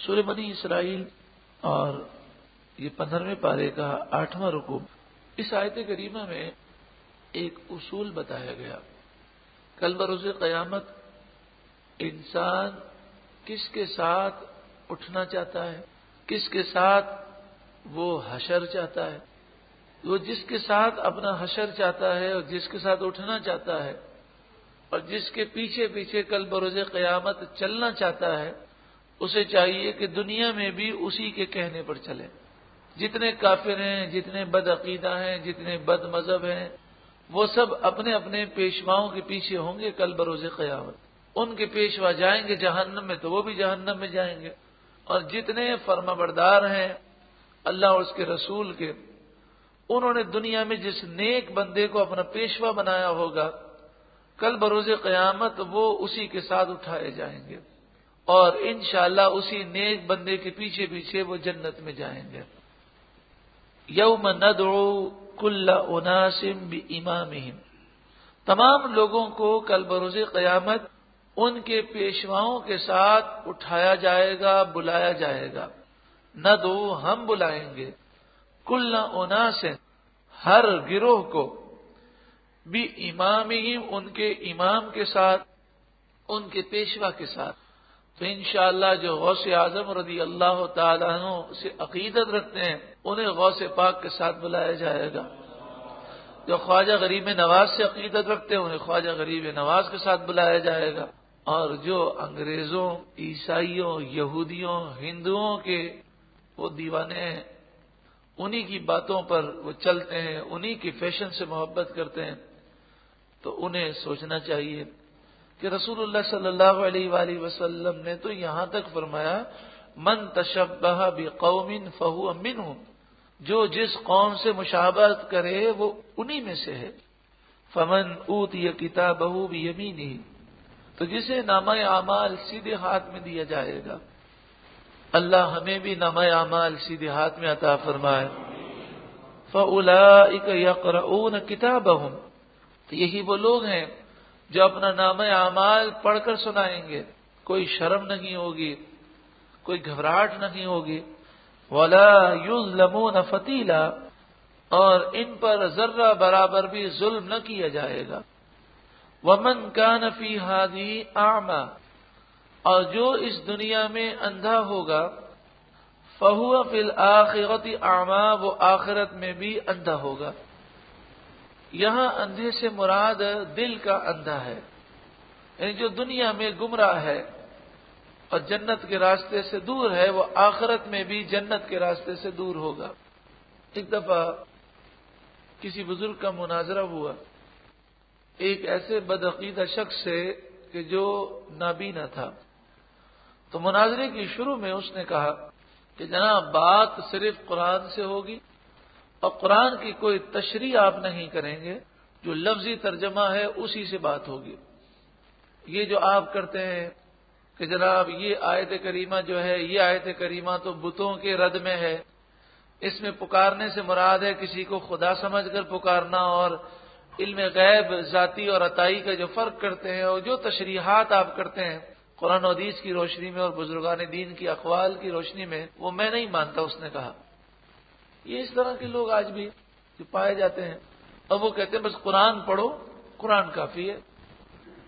سورہ بنی اسرائیل اور یہ 15ویں پارے کا 8واں رکوع، اس آیت کریمہ میں ایک اصول بتایا گیا۔ کل بروز قیامت انسان کس کے ساتھ اٹھنا چاہتا ہے، کس کے ساتھ وہ حشر چاہتا ہے۔ وہ جس کے ساتھ اپنا حشر چاہتا ہے اور جس کے ساتھ اٹھنا چاہتا ہے اور جس کے پیچھے پیچھے کل بروز قیامت چلنا چاہتا ہے، اسے چاہیے کہ دنیا میں بھی اسی کے کہنے پر چلے۔ جتنے کافر ہیں، جتنے بد عقیدہ ہیں، جتنے بد مذہب ہیں، وہ سب اپنے اپنے پیشواؤں کے پیچھے ہوں گے کل بروز قیامت۔ ان کے پیشوا جائیں گے جہنم میں تو وہ بھی جہنم میں جائیں گے، اور جتنے فرما بردار ہیں اللہ اور اس کے رسول کے، انہوں نے دنیا میں جس نیک بندے کو اپنا پیشوا بنایا ہوگا، کل بروز قیامت وہ اسی کے ساتھ اٹھائے جائیں گے، اور انشاءاللہ اسی نیک بندے کے پیچھے پیچھے وہ جنت میں جائیں گے۔ یوم ندعو کل اناس بامامہم، تمام لوگوں کو کل بروز قیامت ان کے پیشواؤں کے ساتھ اٹھایا جائے گا، بلایا جائے گا۔ ندعو، ہم بلائیں گے، کل اناس، ہر گروہ کو، بامامہم، ان کے امام کے ساتھ، ان کے پیشوا کے ساتھ۔ تو انشاءاللہ جو غوث اعظم رضی اللہ تعالیٰ عنہ سے عقیدت رکھتے ہیں انہیں غوث پاک کے ساتھ بلایا جائے گا۔ جو خواجہ غریب نواز سے عقیدت رکھتے ہیں انہیں خواجہ غریب نواز کے ساتھ بلایا جائے گا، اور جو انگریزوں، عیسائیوں، یہودیوں، ہندوؤں کے وہ دیوانے ہیں، انہی کی باتوں پر وہ چلتے ہیں، انہی کی فیشن سے محبت کرتے ہیں، تو انہیں سوچنا چاہیے کہ رسول اللہ صلی اللہ علیہ وآلہ وسلم نے تو یہاں تک فرمایا من تشبہ بقوم فہو منہم، جو جس قوم سے مشابہت کرے وہ انہی میں سے ہے۔ فمن اوتی کتابہ بیمینہ، تو جسے نامہ اعمال سیدھے ہاتھ میں دیا جائے گا۔ اللہ ہمیں بھی نامہ اعمال سیدھے ہاتھ میں عطا فرمائے۔ فاولئک یقرؤون کتابہم، تو یہی وہ لوگ ہیں جو اپنا نامہ اعمال پڑھ کر سنائیں گے، کوئی شرم نہیں ہوگی، کوئی گھبراہٹ نہیں ہوگی۔ ولا یظلمون فتیلا، اور ان پر ذرہ برابر بھی ظلم نہ کیا جائے گا۔ ومن کان فی ہذہ اعمی، اور جو اس دنیا میں اندھا ہوگا، فہو فی الآخرۃ اعمی، وہ آخرت میں بھی اندھا ہوگا۔ یہاں اندھے سے مراد دل کا اندھا ہے، یعنی جو دنیا میں گمراہ ہے اور جنت کے راستے سے دور ہے، وہ آخرت میں بھی جنت کے راستے سے دور ہوگا۔ ایک دفعہ کسی بزرگ کا مناظرہ ہوا ایک ایسے بدعقیدہ شخص سے کہ جو نابینا تھا، تو مناظرے کی شروع میں اس نے کہا کہ جناب بات صرف قرآن سے ہوگی، اور قرآن کی کوئی تشریح آپ نہیں کریں گے، جو لفظی ترجمہ ہے اسی سے بات ہوگی۔ یہ جو آپ کرتے ہیں کہ جناب یہ آیت کریمہ جو ہے، یہ آیت کریمہ تو بتوں کے رد میں ہے، اس میں پکارنے سے مراد ہے کسی کو خدا سمجھ کر پکارنا، اور علم غیب ذاتی اور عطائی کا جو فرق کرتے ہیں، اور جو تشریحات آپ کرتے ہیں قرآن و حدیث کی روشنی میں اور بزرگان دین کی اقوال کی روشنی میں، وہ میں نہیں مانتا، اس نے کہا۔ یہ اس طرح کے لوگ آج بھی جو پائے جاتے ہیں، اور وہ کہتے ہیں بس قرآن پڑھو، قرآن کافی ہے،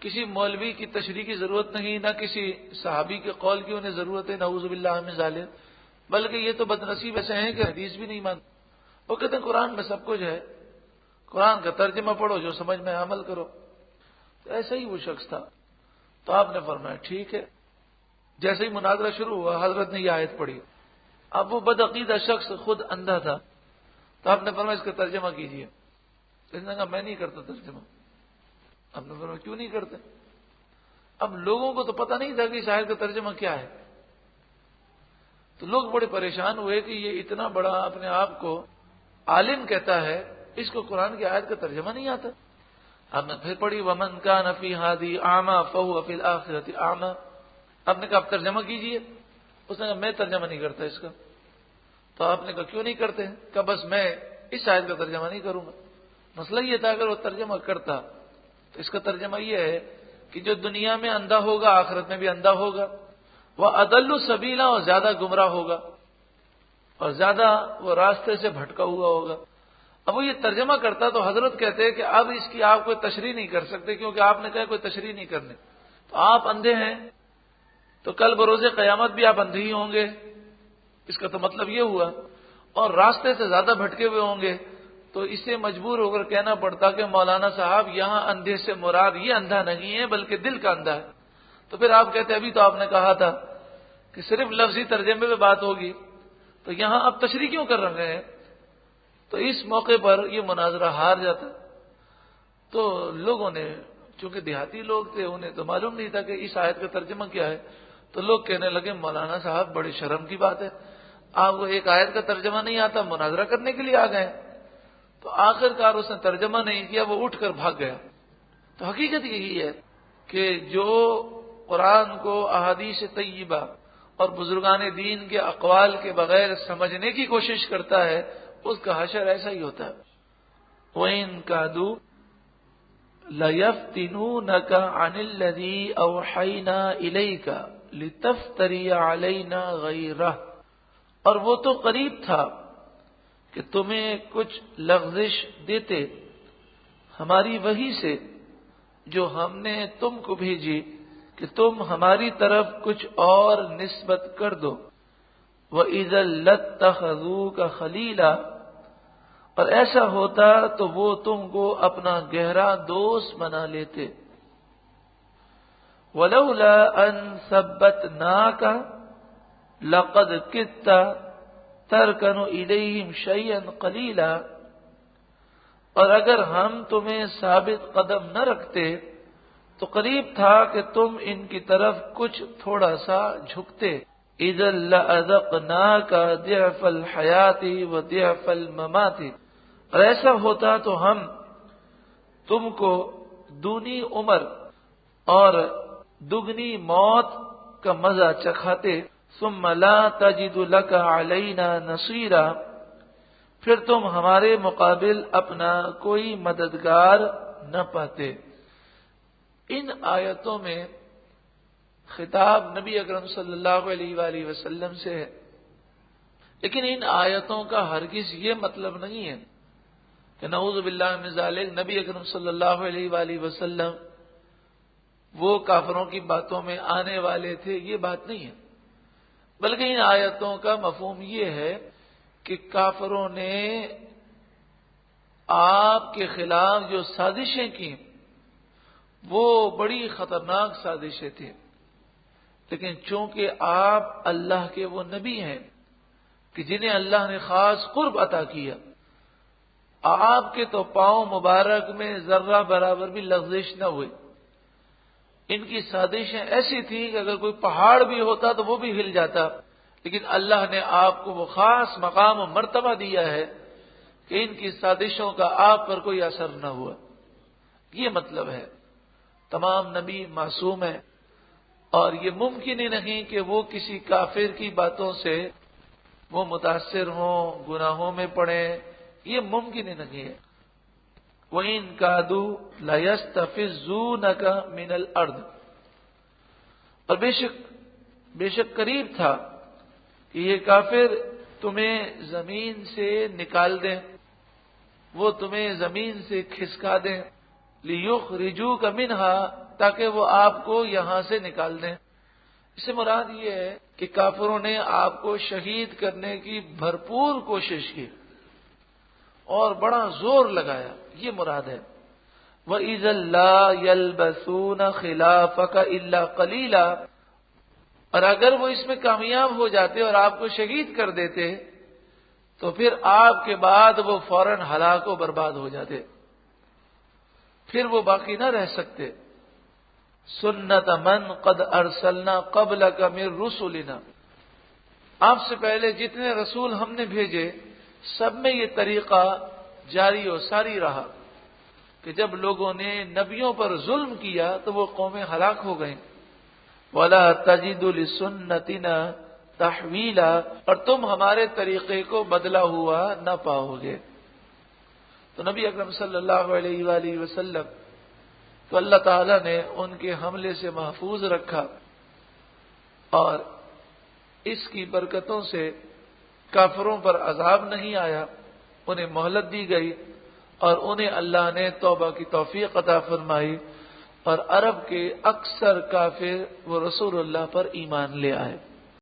کسی مولوی کی تشریح کی ضرورت نہیں، نہ کسی صحابی کے قول کی انہیں ضرورت ہے، نعوذ باللہ من ذالک، بلکہ یہ تو بدنصیب ایسے ہیں کہ حدیث بھی نہیں مانتے۔ وہ کہتے ہیں قرآن میں سب کچھ ہے، قرآن کا ترجمہ پڑھو، جو سمجھ میں عمل کرو۔ تو ایسا ہی وہ شخص تھا، تو آپ نے فرمایا ٹھیک ہے۔ جیسے ہی مناظرہ شروع ہوا حضرت نے یہ آیت پڑھی۔ اب وہ بدعقیدہ شخص خود اندھا تھا، تو آپ نے فرمایا اس کا ترجمہ کیجیے۔ اس نے کہا میں نہیں کرتا ترجمہ۔ آپ نے فرمایا کیوں نہیں کرتے؟ اب لوگوں کو تو پتہ نہیں تھا کہ اس آیت کا ترجمہ کیا ہے، تو لوگ بڑے پریشان ہوئے کہ یہ اتنا بڑا اپنے آپ کو عالم کہتا ہے، اس کو قرآن کی آیت کا ترجمہ نہیں آتا۔ آپ نے پھر پڑھی ومن کان فی ہذہ اعمی فہو فی الآخرۃ اعمی۔ آپ نے کہا آپ ترجمہ کیجیے۔ اس نے کہا میں ترجمہ نہیں کرتا اس کا۔ تو آپ نے کہا کیوں نہیں کرتے؟ کہا بس میں اس آیت کا ترجمہ نہیں کروں گا۔ مسئلہ یہ تھا اگر وہ ترجمہ کرتا تو اس کا ترجمہ یہ ہے کہ جو دنیا میں اندھا ہوگا آخرت میں بھی اندھا ہوگا، وَأَضَلُّ سَبِيلًا، اور زیادہ گمراہ ہوگا اور زیادہ وہ راستے سے بھٹکا ہوا ہوگا۔ اب وہ یہ ترجمہ کرتا تو حضرت کہتے ہیں کہ اب اس کی آپ کوئی تشریح نہیں کر سکتے، کیونکہ آپ نے کہا کوئی تشریح نہیں کرنے، تو آپ اندھے ہیں تو کل بروز قیامت بھی آپ اندھے ہی ہوں گے، اس کا تو مطلب یہ ہوا، اور راستے سے زیادہ بھٹکے ہوئے ہوں گے، تو اس سے مجبور ہو کر کہنا پڑتا کہ مولانا صاحب یہاں اندھے سے مراد یہ اندھا نہیں ہے بلکہ دل کا اندھا ہے۔ تو پھر آپ کہتے ابھی تو آپ نے کہا تھا کہ صرف لفظی ترجمے میں بات ہوگی، تو یہاں آپ تشریح کیوں کر رہے ہیں؟ تو اس موقع پر یہ مناظرہ ہار جاتا۔ تو لوگوں نے، چونکہ دیہاتی لوگ تھے، انہیں تو معلوم نہیں تھا کہ اس آیت کا ترجمہ کیا ہے، تو لوگ کہنے لگے مولانا صاحب بڑی شرم کی بات ہے، آپ کو ایک آیت کا ترجمہ نہیں آتا، مناظرہ کرنے کے لیے آ گئے۔ تو آخر کار اس نے ترجمہ نہیں کیا، وہ اٹھ کر بھاگ گیا۔ تو حقیقت یہی ہے کہ جو قرآن کو احادیث طیبہ اور بزرگان دین کے اقوال کے بغیر سمجھنے کی کوشش کرتا ہے، اس کا حشر ایسا ہی ہوتا ہے۔ وَإِن كَادُوا لَيَفْتِنُونَكَ عَنِ الَّذِي أَوْحَيْنَا إِلَيْكَ لِتَفْتَرِيَ عَلَيْنَا غَيْرَهُ، اور وہ تو قریب تھا کہ تمہیں کچھ لغزش دیتے ہماری وحی سے جو ہم نے تم کو بھیجی، کہ تم ہماری طرف کچھ اور نسبت کر دو۔ وَإِذًا لَاتَّخَذُوكَ خَلِيلًا، اور ایسا ہوتا تو وہ تم کو اپنا گہرا دوست بنا لیتے۔ وَلَوْلَا أَن ثَبَّتْنَاكَ لَقَدْ كِدتَّ تَرْكَنُ إِلَيْهِمْ شَيْئًا قَلِيلًا، اور اگر ہم تمہیں ثابت قدم نہ رکھتے تو قریب تھا کہ تم ان کی طرف کچھ تھوڑا سا جھکتے۔ اذا لأذقناك ضعف الحیات وضعف الممات، اور ایسا ہوتا تو ہم تم کو دونی عمر اور دگنی موت کا مزہ چکھاتے۔ ثم لا تجد لك علینا نصیرا، پھر تم ہمارے مقابل اپنا کوئی مددگار نہ پاتے۔ ان آیتوں میں خطاب نبی اکرم صلی اللہ علیہ وآلہ وسلم سے ہے، لیکن ان آیتوں کا ہرگز یہ مطلب نہیں ہے کہ نعوذ باللہ من ذالک نبی اکرم صلی اللہ علیہ وآلہ وسلم وہ کافروں کی باتوں میں آنے والے تھے، یہ بات نہیں ہے، بلکہ ان آیتوں کا مفہوم یہ ہے کہ کافروں نے آپ کے خلاف جو سازشیں کی وہ بڑی خطرناک سازشیں تھیں، لیکن چونکہ آپ اللہ کے وہ نبی ہیں کہ جنہیں اللہ نے خاص قرب عطا کیا، آپ کے تو پاؤں مبارک میں ذرہ برابر بھی لغزش نہ ہوئی۔ ان کی سازشیں ایسی تھیں کہ اگر کوئی پہاڑ بھی ہوتا تو وہ بھی ہل جاتا، لیکن اللہ نے آپ کو وہ خاص مقام و مرتبہ دیا ہے کہ ان کی سازشوں کا آپ پر کوئی اثر نہ ہوا۔ یہ مطلب ہے تمام نبی معصوم ہیں، اور یہ ممکن ہی نہیں کہ وہ کسی کافر کی باتوں سے وہ متاثر ہوں، گناہوں میں پڑیں، یہ ممکن ہی نہیں ہے۔ وَإِن كَادُوا لَيَسْتَفِزُّونَكَ مِنَ الْأَرْضِ، اور بے شک قریب تھا کہ یہ کافر تمہیں زمین سے نکال دیں، وہ تمہیں زمین سے کھسکا دیں، لِيُخْرِجُوكَ مِنْهَا، تاکہ وہ آپ کو یہاں سے نکال دیں۔ اس سے مراد یہ ہے کہ کافروں نے آپ کو شہید کرنے کی بھرپور کوشش کی اور بڑا زور لگایا، یہ مراد ہے۔ وَإِذًا لَّا يَلْبَثُونَ خِلَافَكَ إِلَّا قَلِيلًا، اور اگر وہ اس میں کامیاب ہو جاتے اور آپ کو شہید کر دیتے تو پھر آپ کے بعد وہ فوراً ہلاک و برباد ہو جاتے، پھر وہ باقی نہ رہ سکتے۔ سنت من قد ارسلنا قبلک من رسلنا، آپ سے پہلے جتنے رسول ہم نے بھیجے سب میں یہ طریقہ جاری و ساری رہا کہ جب لوگوں نے نبیوں پر ظلم کیا تو وہ قومیں ہلاک ہو گئیں۔ وَلَا تَجِدُ لِسُنَّتِنَا تَحْوِيلًا، اور تم ہمارے طریقے کو بدلا ہوا نہ پاؤ گے۔ تو نبی اکرم صلی اللہ علیہ وآلہ وسلم تو اللہ تعالیٰ نے ان کے حملے سے محفوظ رکھا، اور اس کی برکتوں سے کافروں پر عذاب نہیں آیا، انہیں مہلت دی گئی اور انہیں اللہ نے توبہ کی توفیق عطا فرمائی، اور عرب کے اکثر کافر وہ رسول اللہ پر ایمان لے آئے۔